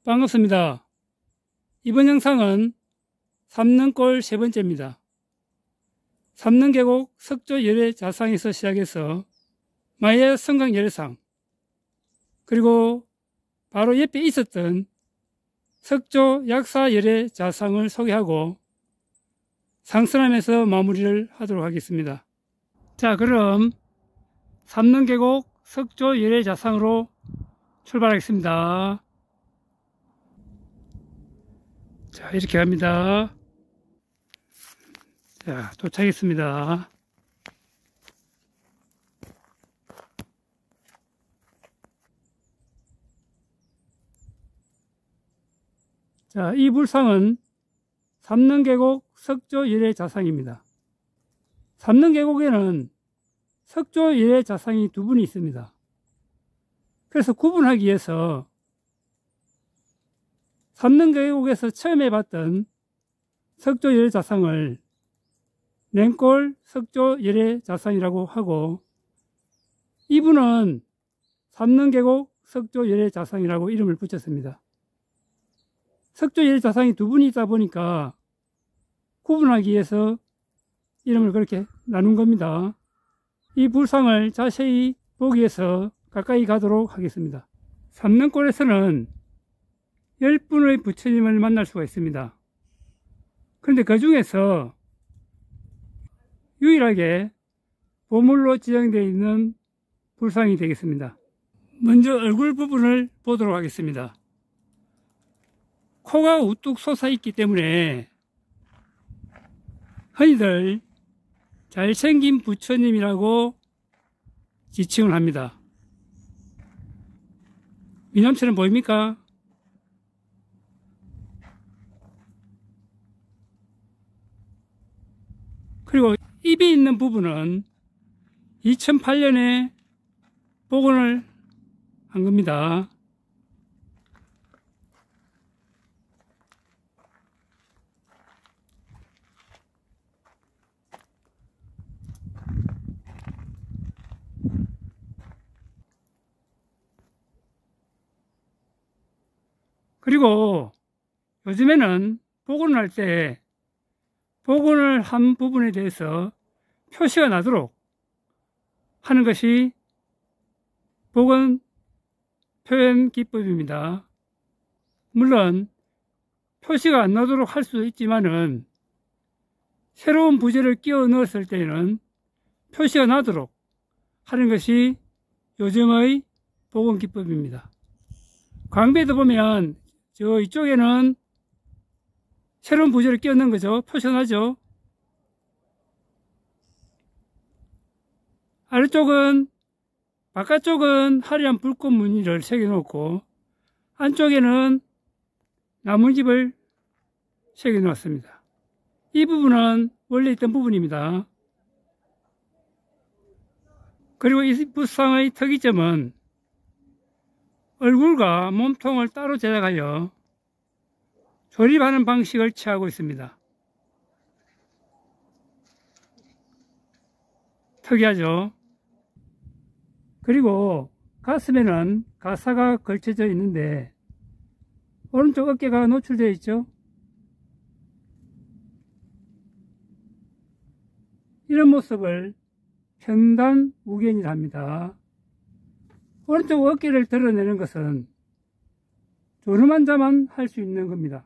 반갑습니다. 이번 영상은 삼능골 세 번째입니다. 삼능계곡 석조 열애 자상에서 시작해서 마야 성강 열애상, 그리고 바로 옆에 있었던 석조 약사 열애 자상을 소개하고 상선함에서 마무리를 하도록 하겠습니다. 자, 그럼 삼능계곡 석조 열애 자상으로 출발하겠습니다. 자, 이렇게 갑니다. 자, 도착했습니다. 자, 이 불상은 삼능계곡 석조 열애 자상입니다. 삼능계곡에는 석조 열애 자상이 두 분이 있습니다. 그래서 구분하기 위해서 삼능계곡에서 처음에 봤던 석조 열애 자상을 냉골 석조 열애 자상이라고 하고, 이분은 삼능계곡 석조 열애 자상이라고 이름을 붙였습니다. 석조 열애 자상이 두 분이 있다 보니까 구분하기 위해서 이름을 그렇게 나눈 겁니다. 이 불상을 자세히 보기 위해서 가까이 가도록 하겠습니다. 삼능골에서는 10분의 부처님을 만날 수가 있습니다. 그런데 그 중에서 유일하게 보물로 지정되어 있는 불상이 되겠습니다. 먼저 얼굴 부분을 보도록 하겠습니다. 코가 우뚝 솟아있기 때문에 흔히들 잘생긴 부처님이라고 지칭을 합니다. 미남처럼 보입니까? 그리고 입에 있는 부분은 2008년에 복원을 한 겁니다. 그리고 요즘에는 복원을 할 때 복원을 한 부분에 대해서 표시가 나도록 하는 것이 복원 표현 기법입니다. 물론 표시가 안 나도록 할 수도 있지만은 새로운 부재를 끼워 넣었을 때는 표시가 나도록 하는 것이 요즘의 복원 기법입니다. 광배도 보면 저 이쪽에는 새로운 부재를 끼워 넣은 거죠. 표시가 나죠. 아래쪽은, 바깥쪽은 화려한 불꽃 무늬를 새겨 놓고 안쪽에는 나뭇잎을 새겨 놓았습니다. 이 부분은 원래 있던 부분입니다. 그리고 이 불상의 특이점은 얼굴과 몸통을 따로 제작하여 조립하는 방식을 취하고 있습니다. 특이하죠? 그리고 가슴에는 가사가 걸쳐져 있는데 오른쪽 어깨가 노출되어 있죠? 이런 모습을 편단우견이라 합니다. 오른쪽 어깨를 드러내는 것은 조름한 자만 할 수 있는 겁니다.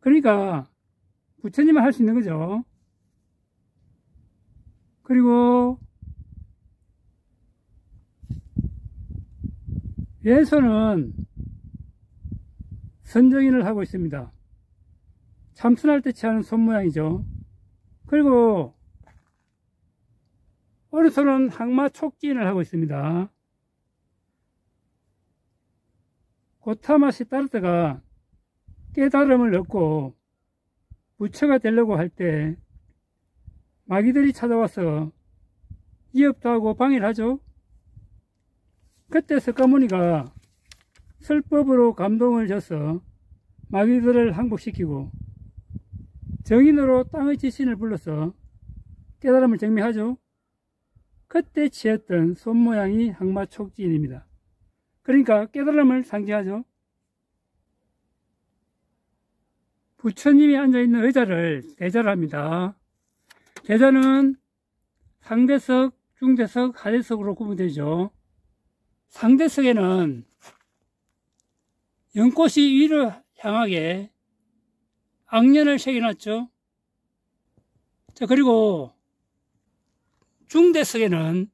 그러니까 부처님은 할 수 있는 거죠. 그리고 왼손은 선정인을 하고 있습니다. 참선할 때 취하는 손 모양이죠. 그리고 오른손은 항마 촉진을 하고 있습니다. 고타마시 따르다가 깨달음을 얻고 부처가 되려고 할 때 마귀들이 찾아와서 이업도 하고 방해를 하죠. 그때 석가모니가 설법으로 감동을 줘서 마귀들을 항복시키고 정인으로 땅의 지신을 불러서 깨달음을 증명하죠. 그때 취했던 손모양이 항마촉진입니다. 그러니까 깨달음을 상징하죠. 부처님이 앉아있는 의자를 대자를 합니다. 대자는 상대석, 중대석, 하대석으로 구분되죠. 상대석에는 연꽃이 위로 향하게 악년을 새겨놨죠. 자, 그리고 중대석에는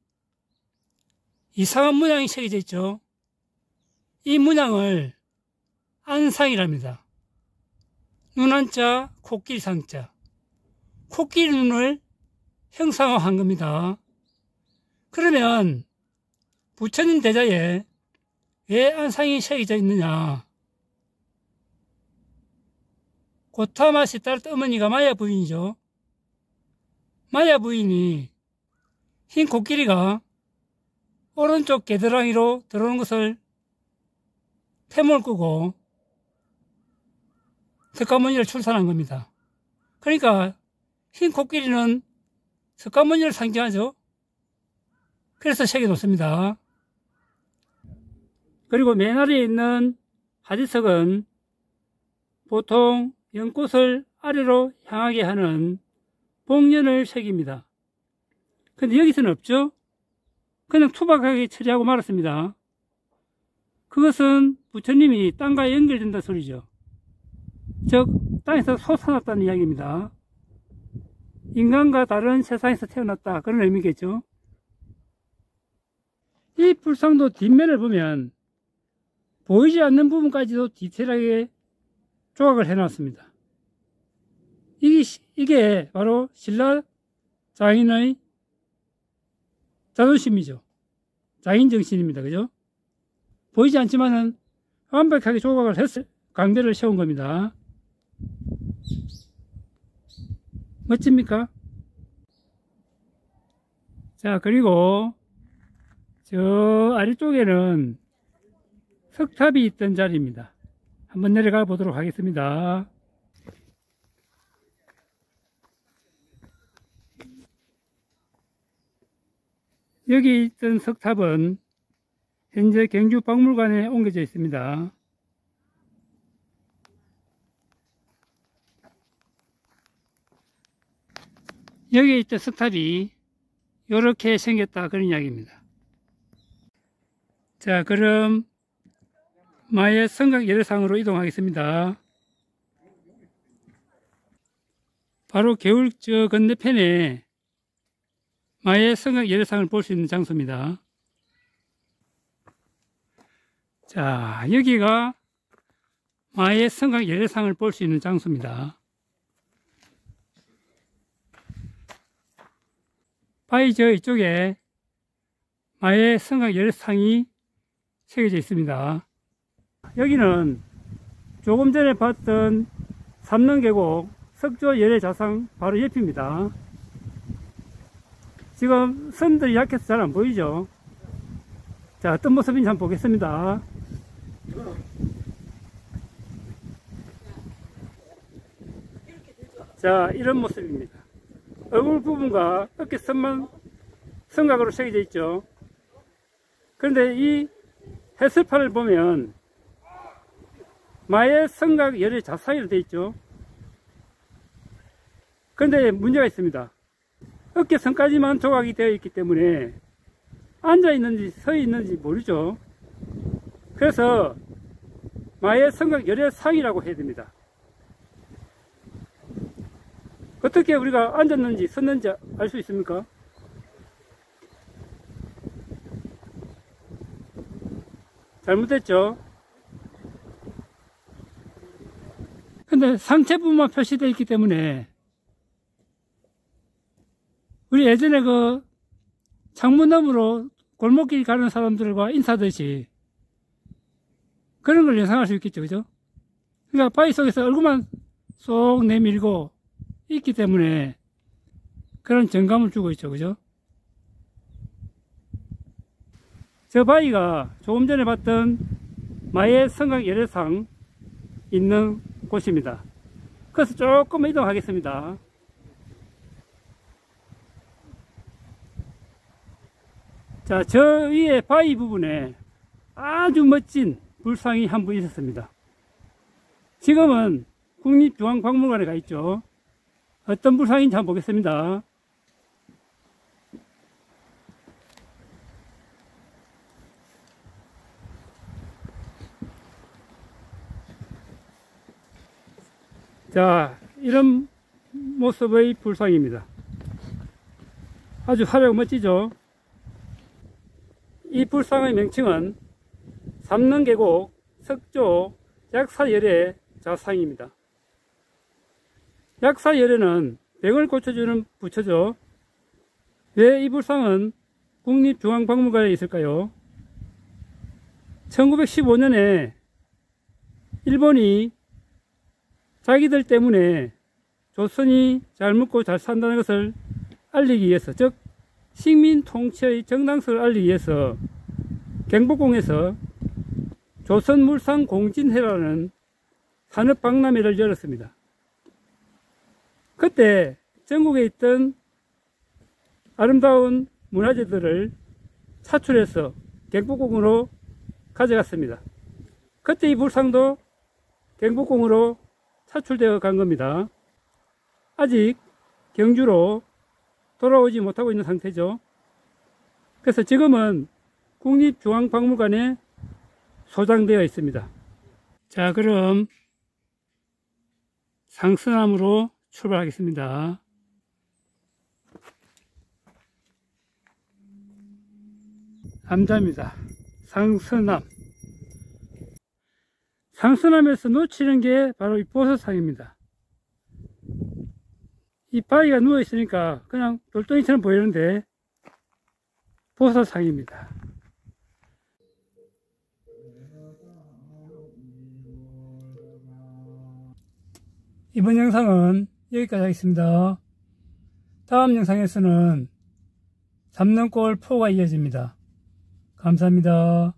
이상한 문양이 새겨져 있죠. 이 문양을 안상이랍니다. 눈한자, 코끼리 상자. 코끼리 눈을 형상화한 겁니다. 그러면 부처님 대자에 왜 안상이 새겨져 있느냐? 고타마 시타르타 어머니가 마야 부인이죠. 마야 부인이 흰 코끼리가 오른쪽 겨드랑이로 들어오는 것을 태몽을 끄고 석가모니를 출산한 겁니다. 그러니까 흰 코끼리는 석가모니를 상징하죠. 그래서 새겨 놓습니다. 그리고 맨 아래에 있는 하지석은 보통 연꽃을 아래로 향하게 하는 복년을 새깁니다. 근데 여기서는 없죠. 그냥 투박하게 처리하고 말았습니다. 그것은 부처님이 땅과 연결된다 소리죠. 즉 땅에서 솟아났다는 이야기입니다. 인간과 다른 세상에서 태어났다, 그런 의미겠죠. 이 불상도 뒷면을 보면 보이지 않는 부분까지도 디테일하게 조각을 해놨습니다. 이게 바로 신라 장인의 자존심이죠. 장인 정신입니다. 그죠? 보이지 않지만은 완벽하게 조각을 해서 강대를 세운 겁니다. 멋집니까? 자, 그리고 저 아래쪽에는 석탑이 있던 자리입니다. 한번 내려가 보도록 하겠습니다. 여기 있던 석탑은 현재 경주박물관에 옮겨져 있습니다. 여기 있던 석탑이 이렇게 생겼다, 그런 이야기입니다. 자, 그럼 마의 성곽 예례상으로 이동하겠습니다. 바로 개울 저 건너편에 마의 성곽 예례상을 볼 수 있는 장소입니다. 자, 여기가 마의 성곽 예례상을 볼 수 있는 장소입니다. 바위 저 이쪽에 마의 성곽 예례상이 새겨져 있습니다. 여기는 조금 전에 봤던 삼릉계곡 석조 예례자상 바로 옆입니다. 지금 선들이 약해서 잘 안 보이죠? 자, 어떤 모습인지 한번 보겠습니다. 자, 이런 모습입니다. 얼굴 부분과 어깨 선만 성곽으로 새겨져 있죠. 그런데 이 해설판을 보면 마의 성곽 예례 자상이로 되어 있죠. 그런데 문제가 있습니다. 어깨 선까지만 조각이 되어 있기 때문에 앉아 있는지 서 있는지 모르죠. 그래서 마의 성곽 예례상이라고 해야 됩니다. 어떻게 우리가 앉았는지 섰는지 알 수 있습니까? 잘못됐죠? 근데 상체 부분만 표시되어 있기 때문에 우리 예전에 그 창문 너머로 골목길 가는 사람들과 인사하듯이 그런 걸 예상할 수 있겠죠. 그죠? 그러니까 바위 속에서 얼굴만 쏙 내밀고 있기 때문에 그런 정감을 주고 있죠. 그죠? 저 바위가 조금 전에 봤던 마의 성곽 예례상 있는 곳입니다. 그래서 조금 이동하겠습니다. 자, 저 위에 바위 부분에 아주 멋진 불상이 한 분 있었습니다. 지금은 국립중앙박물관에 가 있죠. 어떤 불상인지 한번 보겠습니다. 자, 이런 모습의 불상입니다. 아주 화려하고 멋지죠. 이 불상의 명칭은 삼능계곡 석조 약사열애 자상입니다. 약사열애는 병을 고쳐주는 부처죠. 왜 이 불상은 국립중앙박물관에 있을까요? 1915년에 일본이 자기들 때문에 조선이 잘 먹고 잘 산다는 것을 알리기 위해서, 즉 식민 통치의 정당성을 알리기 위해서 경복궁에서 조선물상공진회라는 산업박람회를 열었습니다. 그때 전국에 있던 아름다운 문화재들을 차출해서 경복궁으로 가져갔습니다. 그때 이 불상도 경복궁으로 차출되어 간 겁니다. 아직 경주로 돌아오지 못하고 있는 상태죠. 그래서 지금은 국립중앙박물관에 소장되어 있습니다. 자, 그럼 상서남으로 출발하겠습니다. 남자입니다. 상서남. 상서남에서 놓치는 게 바로 이 보석상입니다. 이 바위가 누워있으니까 그냥 돌덩이처럼 보이는데 보석상입니다. 이번 영상은 여기까지 하겠습니다. 다음 영상에서는 삼능골 포가 이어집니다. 감사합니다.